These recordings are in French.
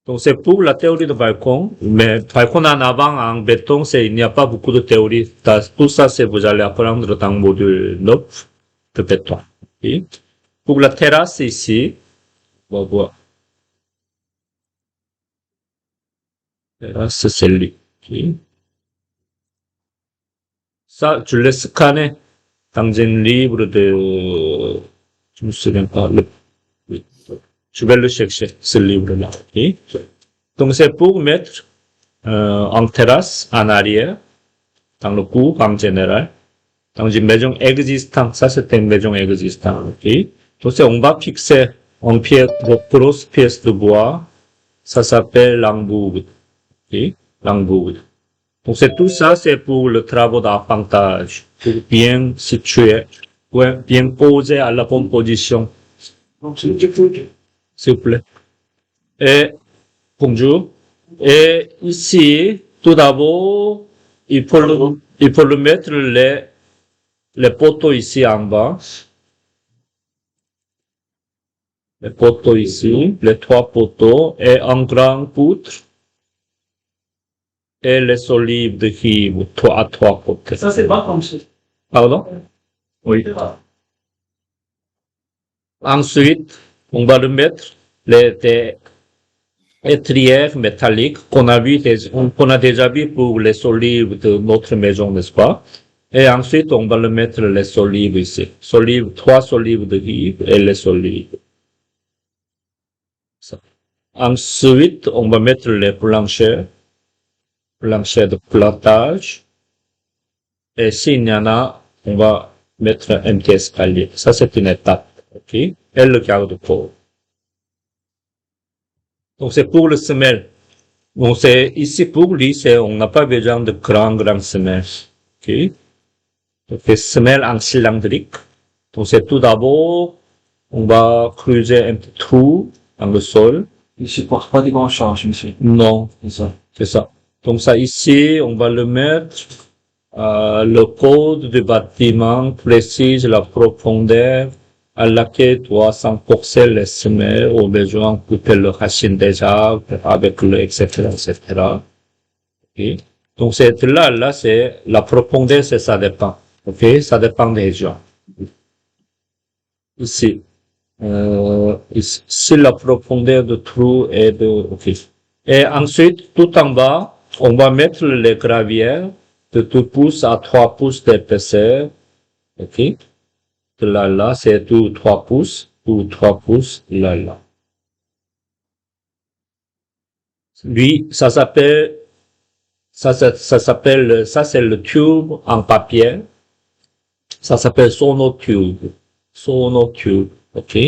Donc c'est pour la théorie de balcon, mais balcon en avant en béton, il n'y a pas beaucoup de théorie. Tout ça, vous allez apprendre dans le module 9 de béton. Okay. Pour la terrasse ici, on va voir. Terrasse, c'est lui. Okay. Ça, tu l'as scanné dans un livre de, je me souviens pas, je vais le chercher, ce livre-là. Okay. Donc c'est pour mettre en terrasse, en arrière, dans le cours en général, dans une maison existante. Ça, c'est une maison existante. Okay. Donc on va fixer une pièce, une grosse pièce de bois. Ça s'appelle l'embout. Okay. L'embout. Donc c'est tout ça, c'est pour le travail d'appontage, pour bien situer, ouais, bien poser à la bonne position. S'il vous plaît. Et, bonjour. Et ici, tout d'abord, il faut le mettre les poteaux ici en bas. Les poteaux ici, les 3 poteaux, et un grand poutre. Et les olives de Hiv, à 3 côtés. Ça, c'est pas comme ça. Pardon? Oui. Ensuite, on va le mettre des étrières métalliques qu'on a déjà vu pour les olives de notre maison, n'est-ce pas? Et ensuite, on va le mettre les olives ici. 3 olives de Hiv et les olives. Ça. Ensuite, on va mettre les planchers de plantage. Et s'il y en a, on va mettre un petit escalier. Ça, c'est une étape. OK? Et le garde-corps. Donc, c'est pour le semelle. Donc, c'est ici pour lui, on n'a pas besoin de grandes semelles. OK? Donc, c'est semelle en cylindrique. Donc, c'est tout d'abord, on va creuser un petit trou dans le sol. Il supporte pas des grandes charges, monsieur. Non. C'est ça. C'est ça. Donc, ça ici, on va le mettre. Le code du bâtiment précise la profondeur à laquelle doit s'enforcer les semelles au besoin couper le racine des arbres avec le etc. Okay. Donc c'est là c'est la profondeur, ça dépend. Ok, ça dépend des gens. Ici, ici la profondeur du trou est de ok. Et ensuite tout en bas, on va mettre les gravières de 2 pouces à 3 pouces d'épaisseur. OK? De là, c'est tout 3 pouces, ou 3 pouces, là. Lui, ça s'appelle, ça c'est le tube en papier. Ça s'appelle sonotube. Sonotube. OK?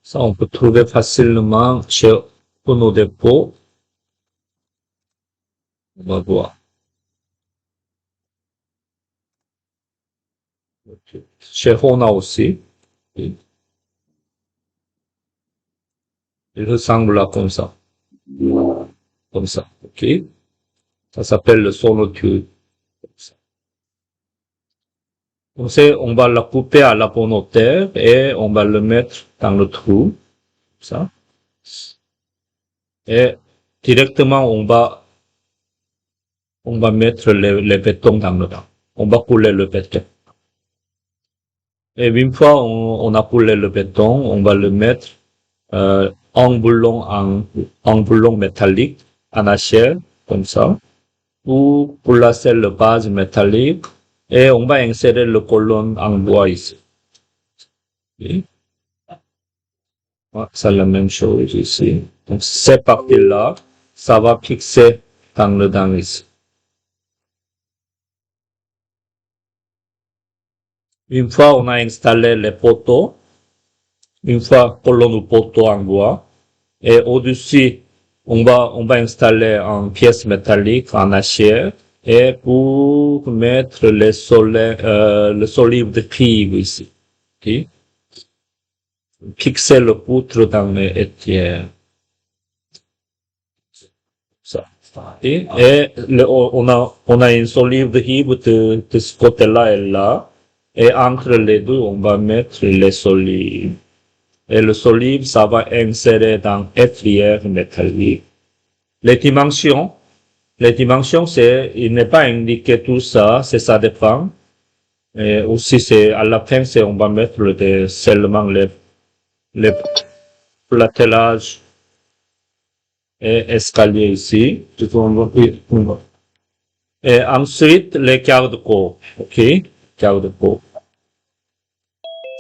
Ça, on peut trouver facilement chez nos dépôts. On va voir. Okay. Chez Hona aussi. Okay. Il ressemble là comme ça. Comme ça. OK? Ça s'appelle le sonotube. On va la couper à la bonne hauteur et on va le mettre dans le trou. Ça. Et directement, on va mettre les bétons dans le dedans. On va couler le béton. Et une fois on a coulé le béton, on va le mettre en boulon métallique, en acier, comme ça, ou placer le base métallique, et on va insérer le colonne en bois ici. Okay. C'est la même chose ici. Donc, cette partie-là, ça va fixer dans le dedans ici. Une fois on a installé les poteaux, une fois colonne ou poteau en bois, et au-dessus, on va installer une pièce métallique en acier, et pour mettre les solives de cuivre ici. Okay. Fixer le poutre dans les étières. Ça. Et on a une solive de cuivre de ce côté-là et là, et entre les deux, on va mettre les solives. Et le solive, ça va insérer dans l'étrière métallique. Les dimensions, il n'est pas indiqué tout ça, ça dépend. Et aussi, à la fin, on va mettre seulement les platellages et escaliers ici. Et ensuite, les garde-corps, ok? Garde-corps.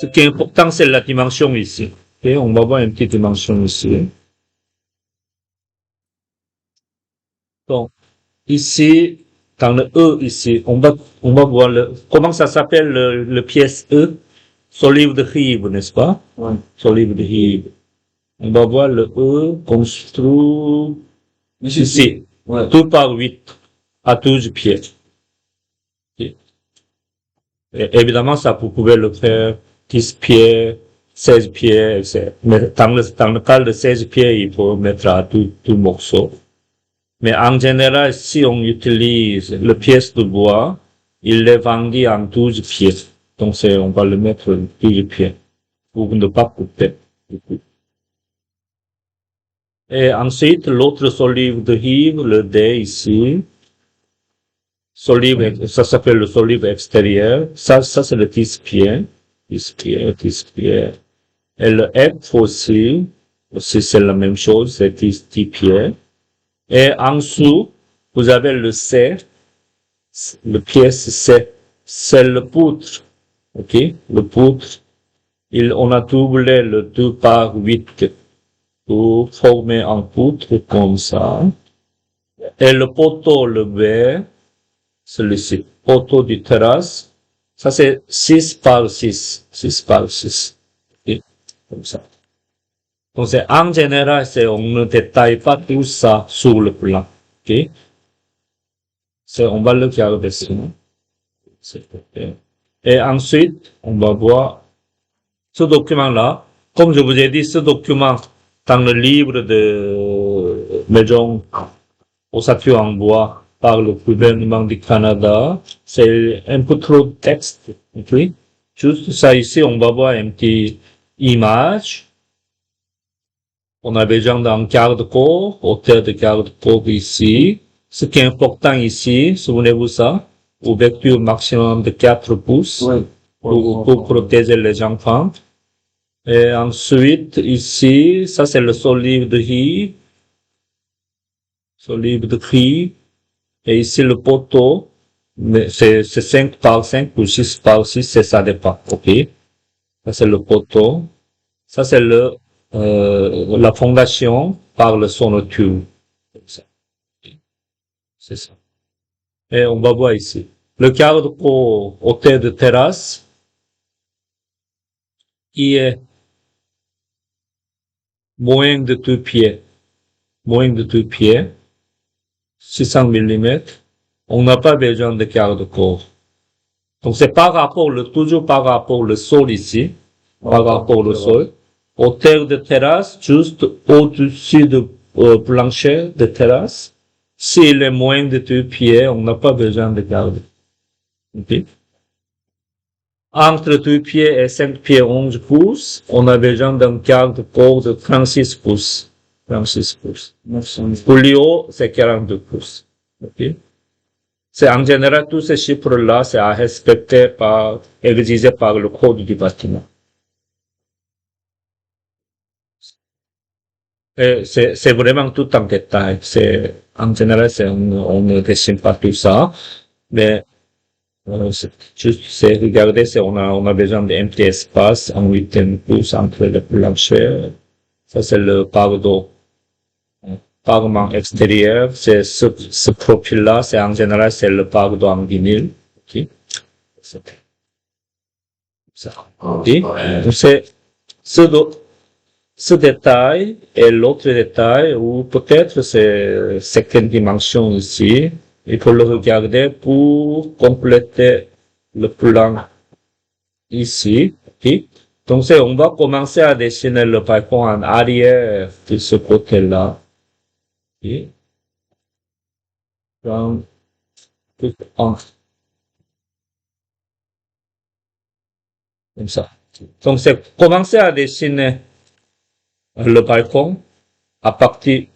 Ce qui est important, c'est la dimension ici. Ok? On va voir une petite dimension ici. Donc, ici, dans le E, ici, on va voir comment ça s'appelle le pièce E? Solive de rive, n'est-ce pas? Ouais. Solive de rive. On va voir le E construit ici. Ouais. 2 par 8 à 12 pieds. Okay. Et évidemment, ça, vous pouvez le faire 10 pieds, 16 pieds, etc. Mais dans le cas de 16 pieds, il faut mettre à tout morceau. Mais en général, si on utilise le pièce de bois, il est vendu en 12 pieds. Donc on va le mettre 12 pieds pour ne pas couper. Et ensuite, l'autre solive de rive, le D ici. Solive, ça s'appelle le solive extérieur. Ça c'est le 10 pieds. 10 pieds, 10 pieds. Et le F aussi c'est la même chose, c'est 10 pieds. Et en dessous, vous avez le C, le pièce C, c'est le poutre, ok? Le poutre, on a doublé le 2 par 8 pour former un poutre comme ça. Et le poteau, le B, celui-ci, poteau du terrasse, ça c'est 6 par 6, 6 par 6, ok? Comme ça. Donc en général, on ne détaille pas tout ça sur le plan, ok? On va le garder sinon. Et ensuite, on va voir ce document-là. Comme je vous ai dit, ce document, dans le livre de Maison ossature en bois par le gouvernement du Canada, c'est un peu trop de texte. Okay? Juste ça ici, on va voir une petite image. On a besoin d'un garde-corps, hauteur de garde-corps ici. Ce qui est important ici, souvenez-vous ça, ouverture maximum de 4 pouces Ouais. pour protéger les enfants. Et ensuite, ici, ça c'est le solive de riz. Solive de riz. Et ici, le poteau, c'est 5 par 5 ou 6 par 6, ça dépend. OK? Ça c'est le poteau. Ça c'est la fondation par le sonotube. C'est ça. Et on va voir ici. Le cadre pour hôtel de terrasse, qui est moins de 2 pieds. Moins de 2 pieds. 600 millimètres. On n'a pas besoin de garde-corps. Donc c'est toujours par rapport au sol ici. Par rapport au sol. Hôtel de terrasse, juste au-dessus de plancher de terrasse. S'il est moins de 2 pieds, on n'a pas besoin de garde. Okay? Entre 2 pieds et 5 pieds 11 pouces, on a besoin d'un garde-corps de 36 pouces. 36 pouces. Pour le haut, c'est 42 pouces. Okay? C'est en général, tous ces chiffres-là, c'est à respecter exigé par le code du bâtiment. C'est vraiment tout en détail. En général, on ne dessine pas tout ça, mais juste regarder si on a besoin d'un petit espace en 8 pouces entre le plancher. Ça, c'est le parement extérieur. C'est ce profil-là, en général, c'est le pardon en vinyle. Ok? Ça. Ok? C'est ce détail et l'autre détail, ou peut-être c'est certaines dimensions ici, il faut le regarder pour compléter le plan ici. Okay? Donc on va commencer à dessiner le balcon en arrière de ce côté-là. Okay? Donc, comme ça. Donc c'est commencer à dessiner le balcon à partir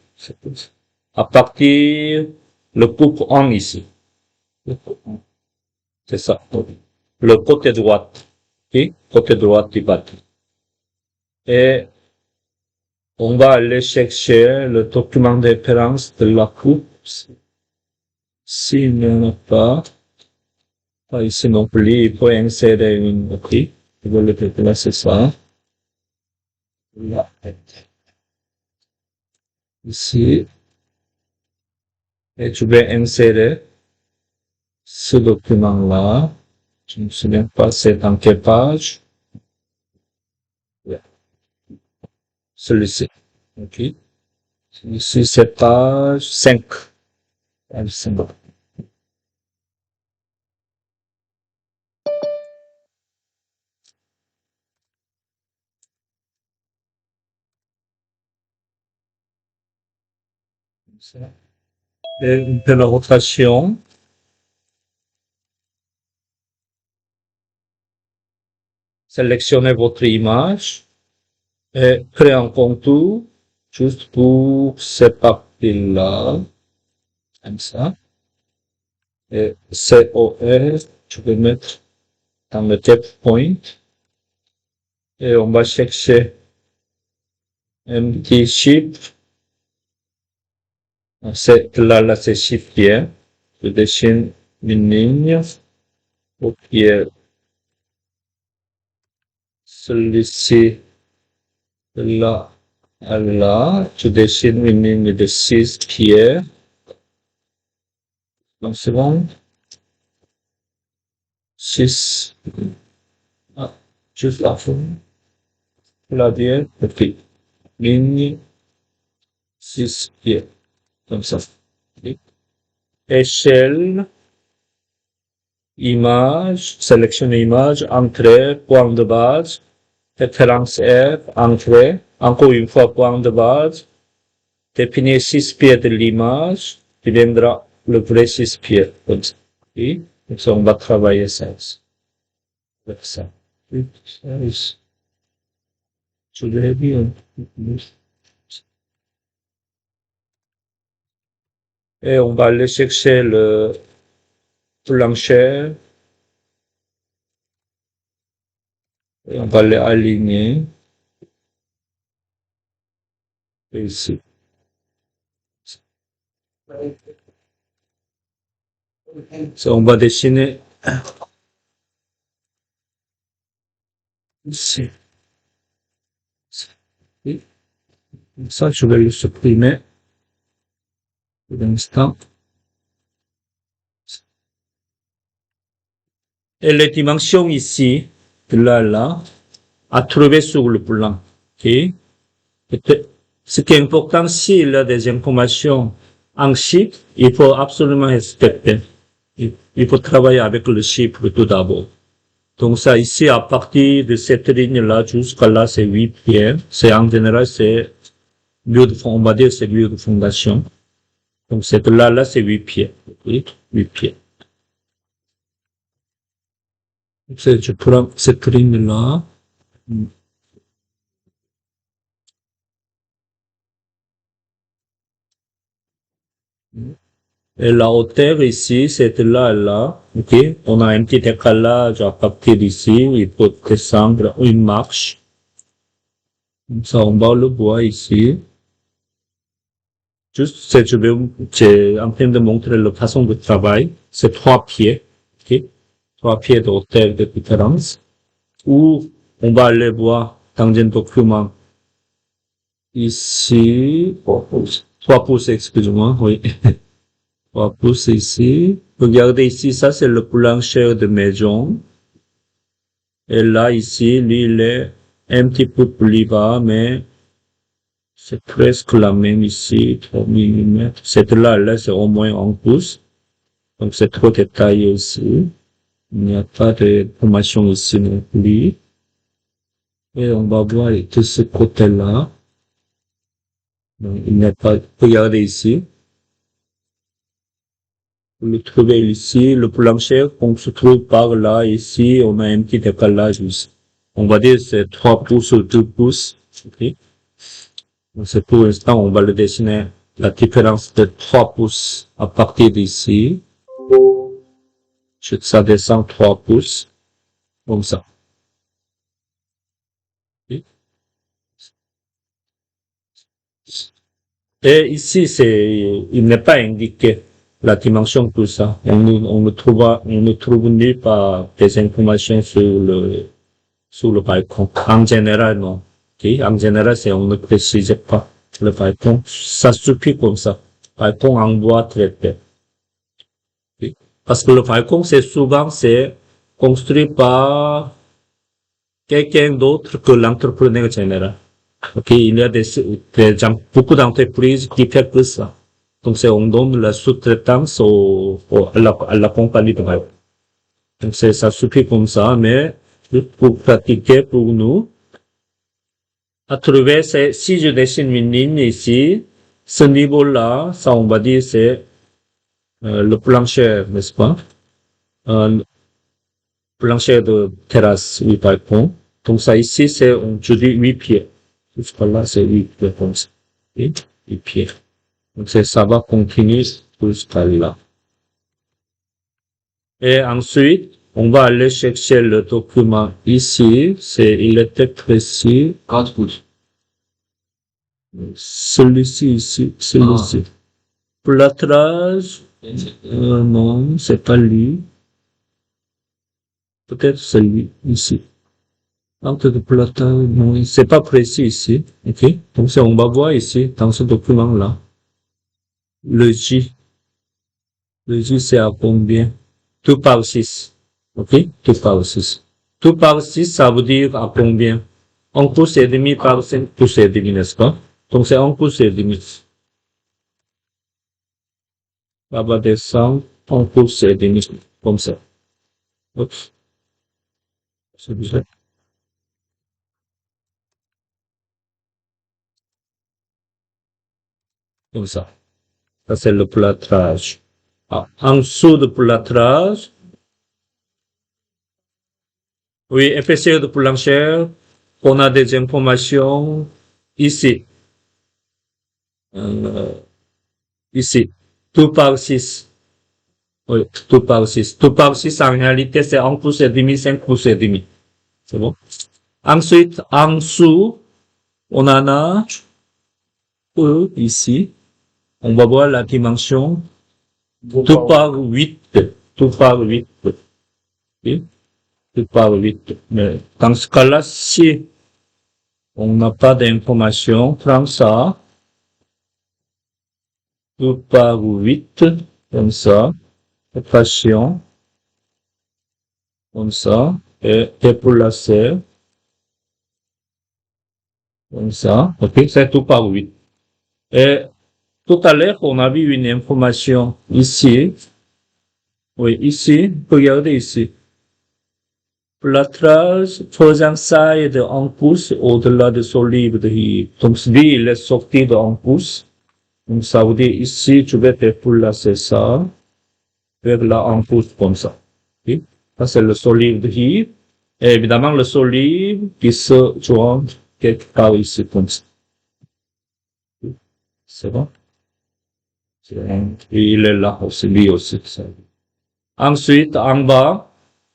à partir le coupe 1 ici. C'est ça. Le côté droit. Ok? Côté droit du bâton. Et on va aller chercher le document de référence de la coupe. S'il n'y en a pas ici non plus, il faut insérer une, ok? Je vais le déplacer ça. Là. Ici. Et je vais insérer ce document-là. Je ne me souviens pas c'est dans quelle page. Celui-ci. Ok. Celui-ci c'est page 5. Page 5. Et une petite rotation. Sélectionnez votre image et créez un contour juste pour cette partie-là, comme ça. Et COS, je vais mettre dans le depth point et on va chercher un petit shift. Là, c'est shift bien. Je dessine une ligne au pied. Celui-ci, là, à là, je dessine une ligne de 6 pieds. Donc, c'est bon. 6. Ah, juste la forme. La bière, ok. Ligne 6 pieds. Comme ça. Okay. Échelle. Image. Sélectionner image. Entrée. Point de base. Référence R. Entrée. Encore une fois, point de base. Définir 6 pieds de l'image. Deviendra le vrai 6 pieds. Comme ça. Okay. Donc ça, on va travailler ça. Avec ça. Je l'ai bien. Et on va aller chercher le plancher. Et on va les aligner. Et ici. Ça, on va dessiner ici. Ça, je vais le supprimer pour l'instant. Et les dimensions ici, de là à là, à trouver sur le plan. Okay? Ce qui est important, s'il y a des informations en chiffres, il faut absolument respecter. Il faut travailler avec le chiffre tout d'abord. Donc ça ici, à partir de cette ligne-là jusqu'à là, c'est 8 pieds. C'est en général, c'est mur de fond, on va dire c'est mur de fondation. Donc cette là, c'est 8 pieds. Oui, 8 pieds. Je prends cette ligne-là. Et la hauteur ici, c'est là. Ok. On a un petit décalage à partir d'ici. Il faut descendre une marche. Comme ça, on va le voir ici. Juste, j'ai en train de montrer la façon de travail. C'est 3 pieds. Ok. 3 pieds de hauteur de différence. Ou, on va aller voir dans un document. Ici. 3 pouces, excusez-moi, oui. 3 pouces ici. Regardez ici, ça c'est le plancher de maison. Et là, ici, lui, il est un petit peu plus bas, mais c'est presque la même ici, 3 mm. Cette là, c'est au moins 1 pouce. Donc c'est trop détaillé ici. Il n'y a pas d'information ici non plus. Et on va voir de ce côté-là. Donc, il n'y a pas, regardez ici. Vous le trouvez ici, le plancher, on se trouve par là, ici, on a un petit décalage ici. On va dire c'est 3 pouces ou 2 pouces. Okay. Donc c'est pour l'instant, on va le dessiner la différence de 3 pouces à partir d'ici. Ça descend 3 pouces, comme ça. Et ici, il n'est pas indiqué la dimension de tout ça. On ne trouve nulle part des informations sur le balcon. En général, non. Okay? En général, on ne précise pas le balcon. Ça suffit comme ça. Balcon en bois traité. Okay? Parce que le balcon, c'est construit par quelqu'un d'autre que l'entrepreneur général. Ok, il y a beaucoup d'entreprises qui font que ça. Donc, on donne la sous-traitance à la compagnie de rêve. Donc, ça suffit comme ça, mais pour pratiquer pour nous, à trouver, si je dessine une ligne ici, ce niveau-là, ça, on va dire, c'est le plancher, n'est-ce pas? Le plancher de terrasse, 8 balcons. Donc, ça ici, je dis 8 pieds. Jusqu'à là, c'est 8 pieds comme ça. Et 8 pieds. Donc, ça va continuer jusqu'à là. Et ensuite, on va aller chercher le document ici. Il était précis. 4 pouces. Celui-ci ici, celui-ci. Plâtrage, non, c'est pas lui. Peut-être celui ici. Entre de plâtrage, non, c'est pas précis ici. Ok? Donc, on va voir ici, dans ce document-là. Le J. Le J, c'est à combien? 2 par 6. Ok? 2 par 6. 2 par 6, ça veut dire à combien? 1 pouce et demi par 5 pouces et demi, n'est-ce pas? Donc, c'est 1 pouce et demi. Ça va descendre 1 pouce et demi, comme ça. Oups. C'est bizarre. Comme ça. Ça, c'est le plâtrage. Ah, en dessous du plâtrage, oui, épaisseur de plancher, on a des informations ici. Ici. 2 par 6. Oui, 2 par 6. 2 par 6, en réalité, c'est 1 pouce et demi, 5 pouces et demi. C'est bon? Ensuite, en dessous, on en a ici. On va voir la dimension 2 par 8. 2 par 8. Oui, 2 par 8. Mais dans ce cas-là, si on n'a pas d'information, prends ça. 2 par 8, comme ça. Équation, comme ça. Et déplacer, comme ça. Ok, c'est 2 par 8. Et tout à l'heure, on a vu une information ici. Oui, ici. Regardez ici. Plâtrage faisant side de 1 pouce au-delà de son livre de rive. Donc, lui, il est sorti de 1 pouce. Donc, ça veut dire ici, tu vas déplacer ça vers là 1 pouce comme ça. Okay? Ça, c'est le solive de rive. Et évidemment, le solive qui se joint quelque part ici comme ça. C'est bon? Et il est là aussi, lui aussi. Ensuite, en bas,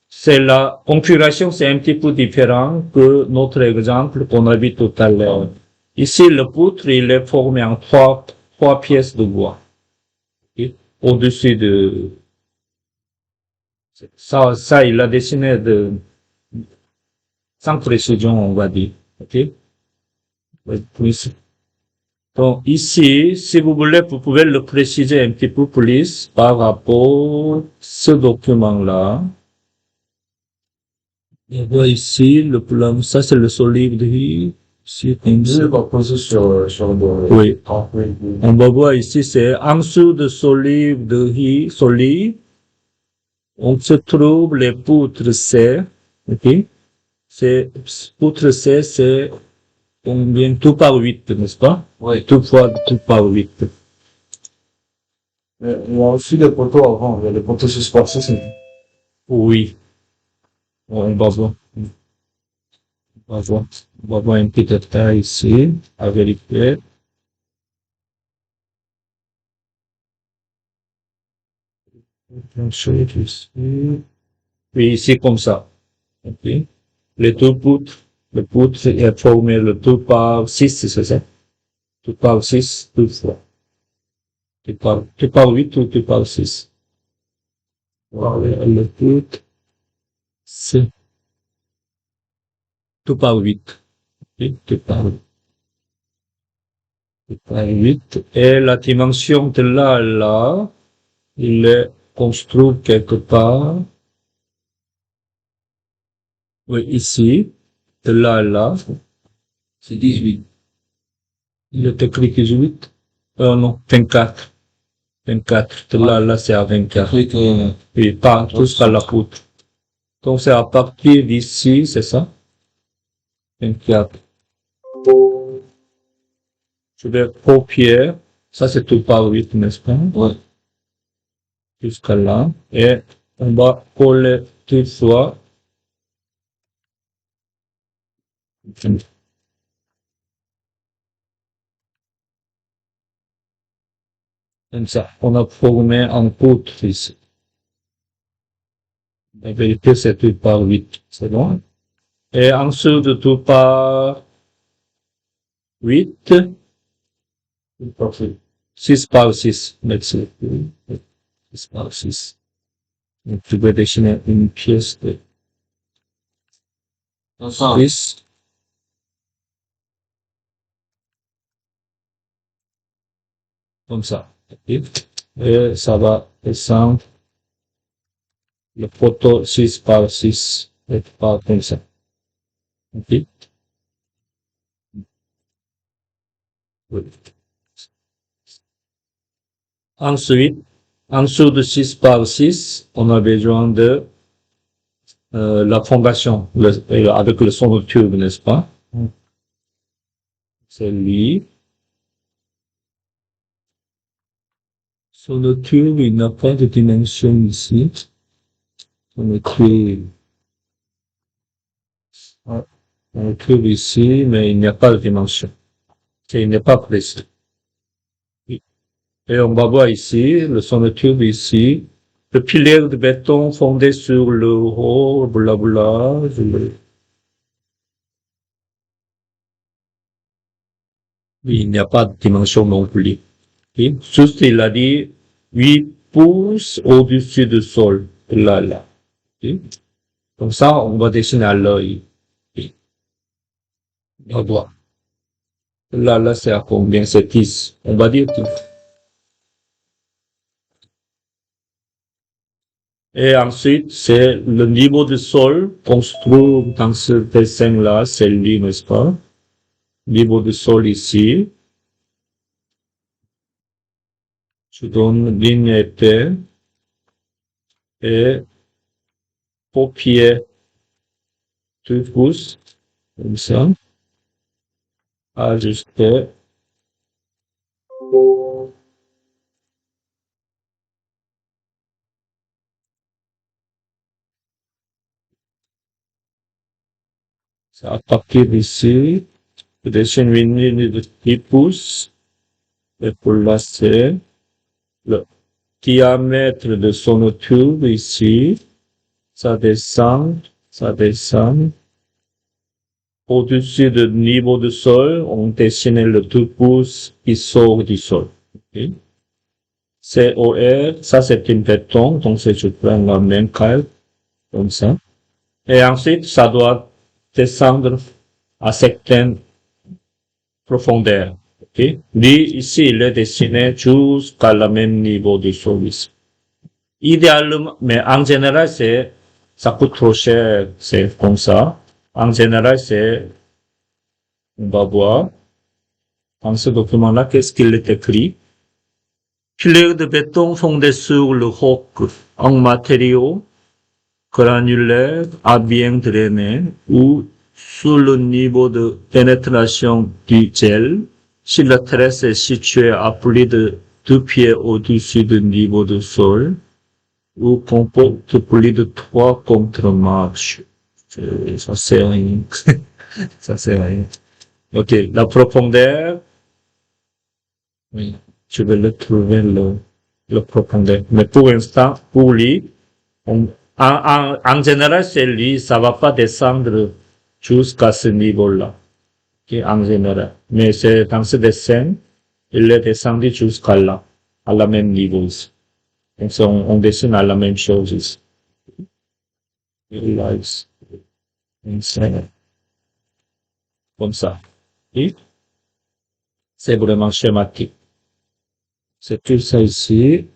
c'est la configuration, c'est un petit peu différent que notre exemple qu'on a vu tout à l'heure. Ici, le poutre, il est formé en trois pièces de bois. Okay? Au-dessus de, ça, il a dessiné sans précision, on va dire. Ok? Donc, ici, si vous voulez, vous pouvez le préciser un petit peu plus par rapport à ce document-là. Et voilà ici, le plan, ça c'est le solide de ici, Je vais poser sur le... oui. On va voir ici, c'est en dessous de solide de riz, solide, on se trouve les poutres C, ok? Poutre C, c'est combien? Tout par 8, n'est-ce pas? Oui. Tout par 8. Mais il y a aussi des poteaux avant, il y a des poteaux suspensus. Oui. On va voir. On va voir un petit détail ici, à vérifier. Ensuite, ici. Oui, ici comme ça. Ok. Les deux poutres, le poutre est formé le 2 par 6, c'est ça? 2 par 6, deux fois. 2 par 8 ou 2 par 6? Voilà, le poutre, c'est 2 par 8. Ok, 2 par 8. Et la dimension de là à là, il est construit quelque part. Oui, ici, de là à là, C'est 18. il est écrit 18. Non, 24. 24. De là à là, c'est à 24. Après que, Oui, pas jusqu'à la poutre. Donc, c'est à partir d'ici, c'est ça? 24. Je vais copier. Ça, c'est tout par 8, n'est-ce pas? ouais. Jusqu'à là. Et on va coller tout ça. Comme ça. On a formé un poutre ici. La vérité, c'est tout par 8. C'est bon? Et en dessous de tout par 8, Parfait. 6 par 6. Merci. 6 par 6. Donc, tu peux dessiner une pièce de Ensemble. 6. Comme ça. Et ça va descendre le poteau 6 par 6. Et pas comme ça. Ok? Oui. Ensuite, en dessous de 6 par 6, on a besoin de la fondation avec le sonotube, n'est-ce pas? C'est lui. Sonotube, il n'a pas de dimension ici. Sonotube. Sonotube ici, mais il n'y a pas de dimension. Il n'est pas précis. Et on va voir ici, le sonotube ici, le pilier de béton fondé sur le haut, blabla. Il n'y a pas de dimension non plus. Okay? Juste, il a dit 8 pouces au-dessus du sol. Là, là. Okay? Comme ça, on va dessiner à l'œil. Okay? On voit. Là, là, c'est à combien? C'est 10. On va dire 10. Et ensuite, c'est le niveau du sol construit dans ce dessin-là, c'est lui, n'est-ce pas? Niveau du sol ici. Je donne ligne épais et paupier 2 pouces, comme ça. Ajuster. C'est à partir d'ici. Je dessine une ligne de 10 pouces. Et pour là, c'est le diamètre de son tube ici. Ça descend, ça descend. Au-dessus du niveau du sol, on dessine le 2 pouces qui sort du sol. Okay. COR, ça c'est une béton, donc je prends la même cale, comme ça. Et ensuite, ça doit descendre à certaines profondeurs. Okay. Lui, ici, il est dessiné jusqu'à le même niveau du sol ici. Idéalement, mais en général, ça coûte trop cher, c'est comme ça. En général, on va voir, dans ce document-là, qu'est-ce qu'il est écrit? Piliers de béton fondés sur le roc en matériaux granulaires à bien drainer ou sous le niveau de pénétration du gel si la tresse est située à plus de 2 pieds au-dessus du niveau du sol ou comporte plus de 3 contre-marches. Ça sert à rien. Ça sert à rien. Ok, la profondeur. Oui, je vais le trouver le profondeur. Mais pour l'instant, pour lui, en général, c'est lui, ça va pas descendre jusqu'à ce niveau-là, okay, en général. Mais c'est dans ce dessin, il est descendu jusqu'à là, à la même niveau ici. Donc, on dessine à la même chose ici. Realize. Comme ça. Et c'est vraiment schématique. C'est tout ça ici.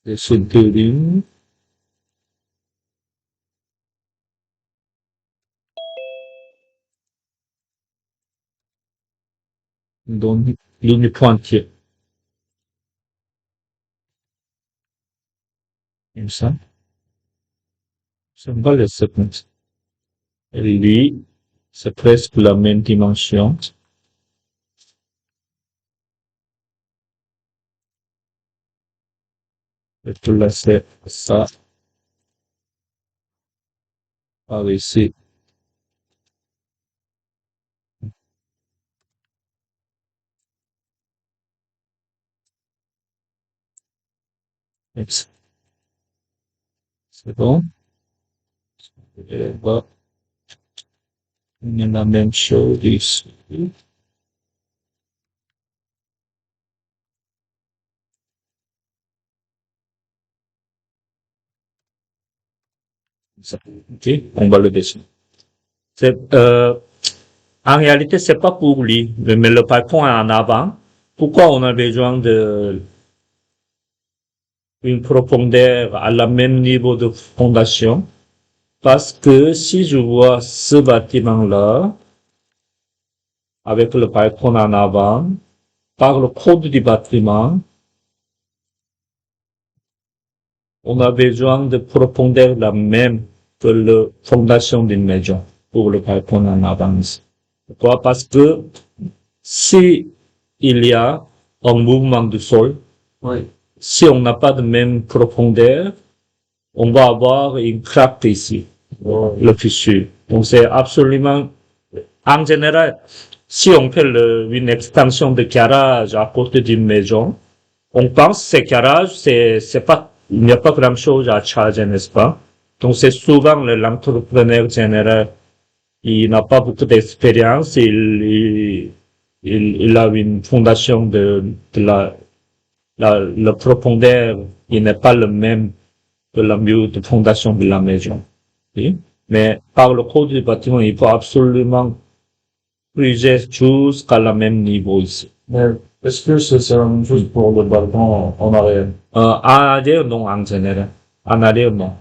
Des centurions. Donc, ligne pointille. Comme ça. C'est pas le second. Et lui, c'est presque la même dimension. Et tout là, c'est ça, par ici. C'est bon. Et là, on a la même chose ici. Ça. Ok, on va le dessiner. C'est, en réalité, c'est pas pour lui, mais le balcon est en avant. Pourquoi on a besoin de une profondeur à la même niveau de fondation? Parce que si je vois ce bâtiment-là, avec le balcon en avant, par le code du bâtiment, on a besoin de profondeur la même que la fondation d'une maison pour le balcon en avant. Pourquoi? Parce que si il y a un mouvement du sol, Oui. si on n'a pas de même profondeur, on va avoir une craque ici, le fissure. Donc c'est absolument, en général, si on fait une extension de garage à côté d'une maison, on pense que ces garages, c'est pas, il n'y a pas grand chose à charger, n'est-ce pas? Donc c'est souvent l'entrepreneur général, il n'a pas beaucoup d'expérience, il a une fondation de la profondeur, il n'est pas le même que la mur de fondation de la maison. Oui. Mais par le code du bâtiment, il faut absolument creuser jusqu'à la même niveau ici. Mais est-ce que c'est la même chose pour le balcon en arrière? En arrière, non, en général. En arrière, non.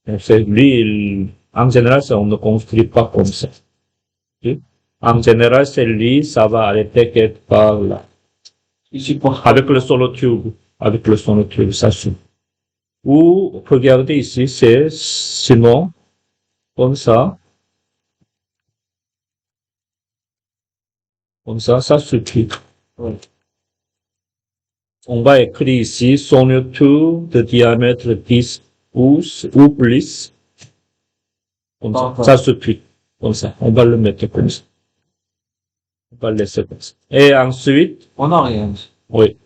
Donc, c'est lui, en général, on ne construit pas comme ça. Oui. En général, c'est lui, ça va arrêter quelque part là. Ici, pour... Avec le sonotube. Avec le sonotube, ça suffit. Ou, regardez ici, c'est, sinon, comme ça suffit. Oui. On va écrire ici sonotube de diamètre 10 pouces ou plus. Comme ça suffit. Comme ça. On va le mettre comme ça. On va le laisser comme ça. Et ensuite, En arrière. oui,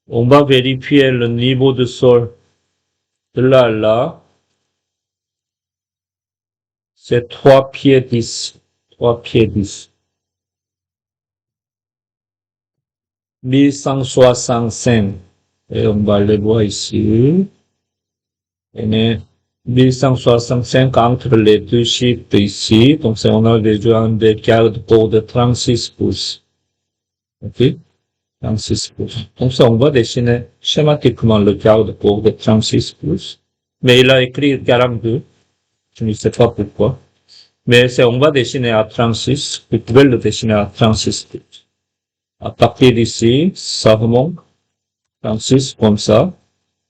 on va vérifier le niveau de sol de là à là. C'est 3 pieds 10. 3 pieds 10. 1165. Et on va le voir ici. Et 1165 entre les deux chiffres ici. Donc, on a besoin de garde pour de 36 pouces. OK? 36 pouces. Donc, ça, on va dessiner schématiquement le garde pour de 36 pouces. Mais il a écrit 42. Je ne sais pas pourquoi. Mais on va dessiner à 36. Vous pouvez le dessiner à 36 pouces. À partir d'ici, ça remonte. 36 comme ça.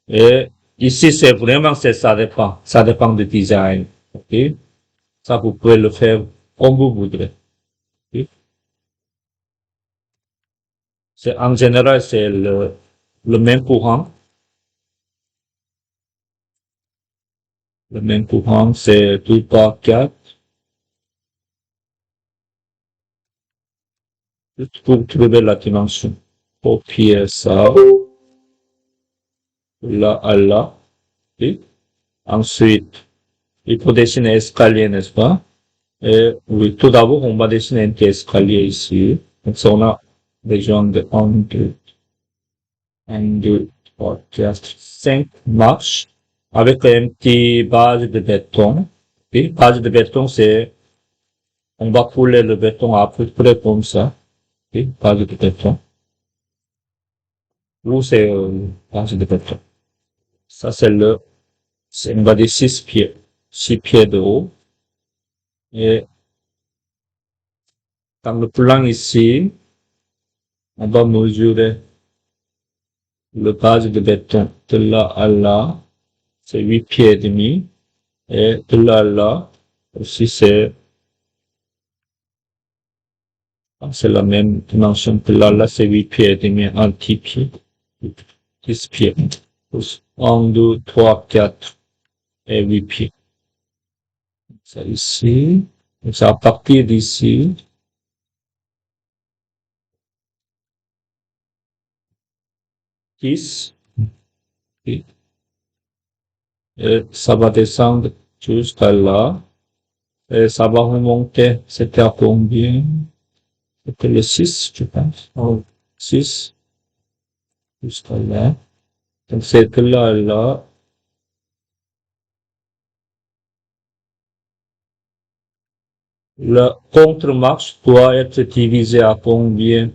Et ici, c'est vraiment, ça dépend. Ça dépend du design. OK? Ça, vous pouvez le faire comme vous voudrez. OK? En général, c'est le même courant. Le même courant, c'est 2 par 4. pour trouver la dimension. Copier ça, là à là. Et ensuite, il faut dessiner escalier, n'est-ce pas? Et oui, tout d'abord, on va dessiner un petit escalier ici. Donc, ça, on a besoin de 1, 2, 3, 4, 5 marches avec un petit base de béton. Et base de béton, c'est, on va couler le béton à peu près comme ça. Et base de béton. Ou c'est base de béton. Ça, on va dire 6 pieds. 6 pieds de haut. Et dans le plan ici, on va mesurer le base de béton de là à là. C'est 8 pieds et demi. Et de là à là, aussi c'est la même dimension. De là à là, c'est 8 pieds et demi, un petit pied. 10 pieds. 1, 2, 3, 4 et 8 pieds. Ça ici. Donc, c'est à partir d'ici. 10. Et ça va descendre jusqu'à là. Et ça va remonter. C'était à combien? C'était le 6, je pense. Oh, 6 jusqu'à là. Donc, c'est de là à là. La contre-marche doit être divisé à combien?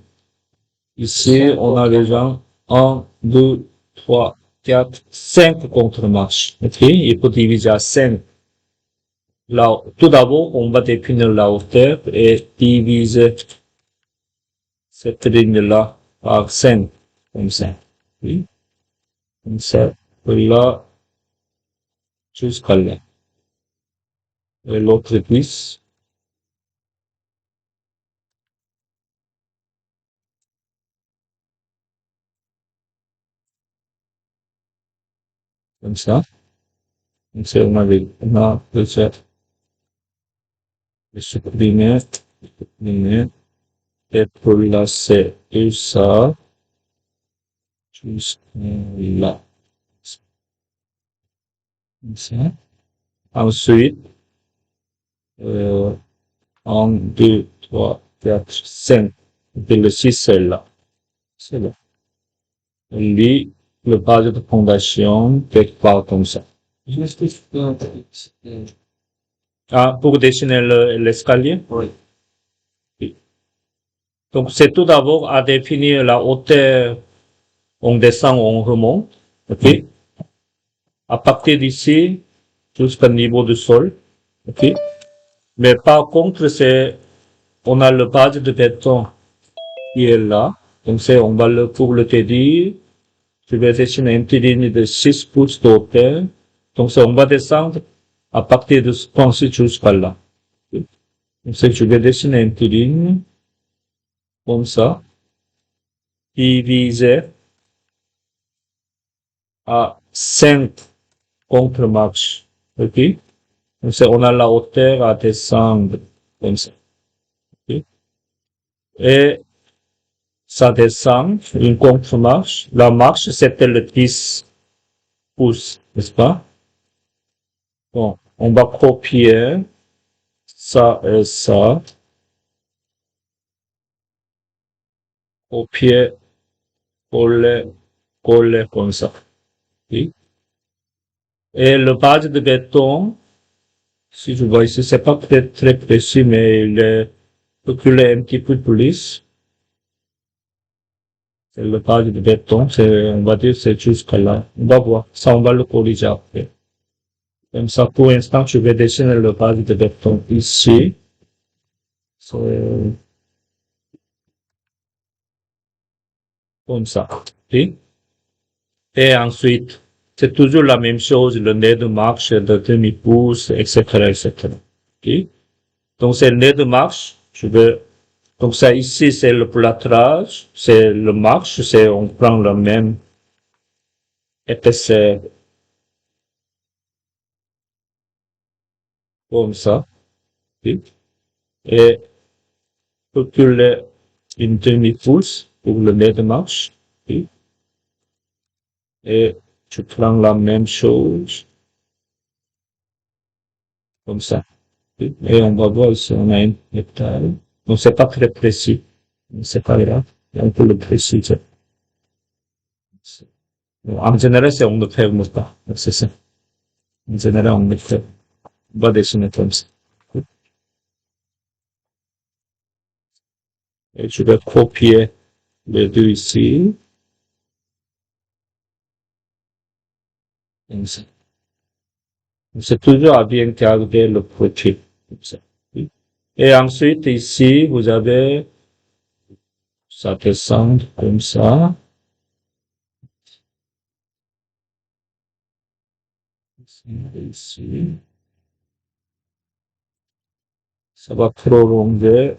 Ici, on a déjà 1, 2, 3, 4, 5 contre-marches. Ok? Il faut diviser à 5. Là, tout d'abord, on va définir la hauteur et diviser cette ligne-là par 5. Comme ça. Oui? Comme ça. De là jusqu'à là. Et l'autre piste. Comme ça. Comme ça, on a déjà supprimé, et pour là, c'est ça, jusqu'à là. Comme ça. Ensuite, euh, 1, 2, 3, 4, 5. Et le 6, c'est là. C'est là. On lit le base de fondation quelque part comme ça. Ah, pour dessiner l'escalier? Oui. Oui. Donc, c'est tout d'abord à définir la hauteur. On descend, on remonte. OK? À partir d'ici, jusqu'au niveau du sol. OK? Mais par contre, on a le base de béton qui est là. Donc, on va pour le dire, je vais dessiner une petite ligne de 6 pouces de hauteur. Donc, on va descendre à partir de ce point-ci jusqu'à là. Donc, je vais dessiner une petite ligne, comme ça, divisé à 5 contre-marches. OK? Donc, on a la hauteur à descendre, comme ça. OK? Et ça descend, une contre-marche. La marche, c'était le 10 pouces, n'est-ce pas? Bon, on va copier ça et ça. Copier, coller, coller comme ça. Oui. Et le base de béton, si je vois ici, c'est pas peut-être très précis, mais il est reculé un petit peu plus. C'est le base de béton, on va dire, c'est jusqu'à là. On va voir. Ça, on va le corriger après. Comme ça, pour l'instant, je vais dessiner le base de béton ici. C'est comme ça. Oui. Et ensuite, c'est toujours la même chose, le nez de marche de demi-pouce, etc., etc. Ok? Donc, c'est le nez de marche. Donc ça ici, c'est le plâtrage, c'est le marche, on prend la même épaisseur comme ça. Ok? Et calculer une demi-pouce pour le nez de marche. Oui. Et tu prends la même chose, comme ça. Oui. Et on va voir si on a une étale. Donc c'est pas très précis. C'est pas grave. On peut le préciser. En général, c'est on ne ferme pas. C'est ça. En général, on ne ferme. On va dessiner comme ça. Et je vais copier les deux ici. Comme ça. C'est toujours à bien garder le profil. Comme ça. Et ensuite, ici, vous avez, ça descend comme ça. Ici. Ça va prolonger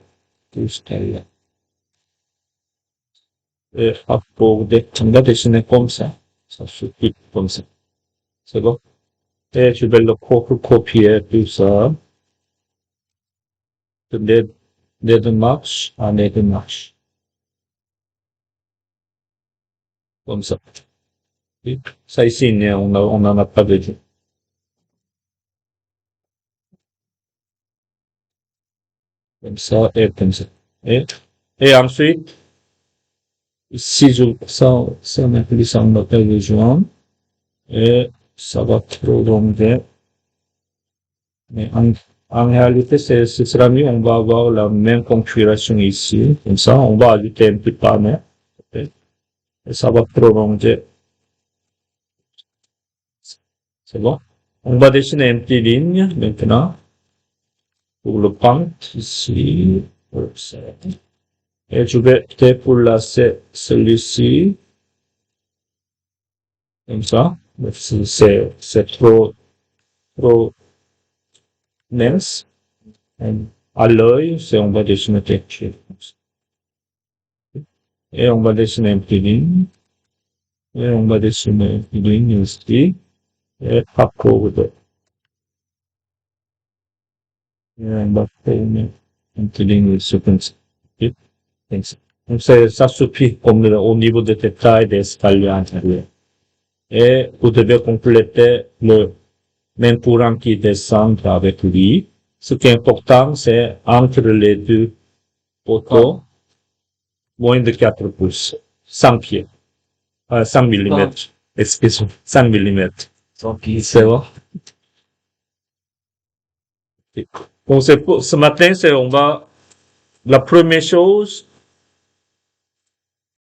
jusqu'à là. Et pour on va dessiner comme ça. Ça suffit comme ça. C'est bon? Et je vais le copier tout ça. De marche à de marche. Comme ça. Et ça ici, on n'en a pas besoin. Comme ça et comme ça. Et ensuite, si je, ça n'est plus ça, on appelle le joint. Et ça va prolonger. Mais en réalité, ce sera mieux, on va avoir la même configuration ici. Comme ça, on va ajouter un petit panneau. Et ça va prolonger. C'est bon? On va dessiner une petite ligne maintenant. Pour le pente ici. Et je vais déplacer celui-ci. Comme ça. C'est trop mince. À l'œil, on va dessiner quelque chose. Et on va dessiner une petite ligne. Et on va dessiner une ligne ici. Et accorder. Et on va faire une petite ligne ici comme ça. Donc ça suffit comme au niveau des détails des escaliers intérieurs. Et vous devez compléter le même courant qui descend avec lui. Ce qui est important, c'est entre les deux poteaux, moins de 4 pouces, 100 pieds, 100 mm. Excusez-moi, 100 mm. C'est bon? Donc ce matin, la première chose,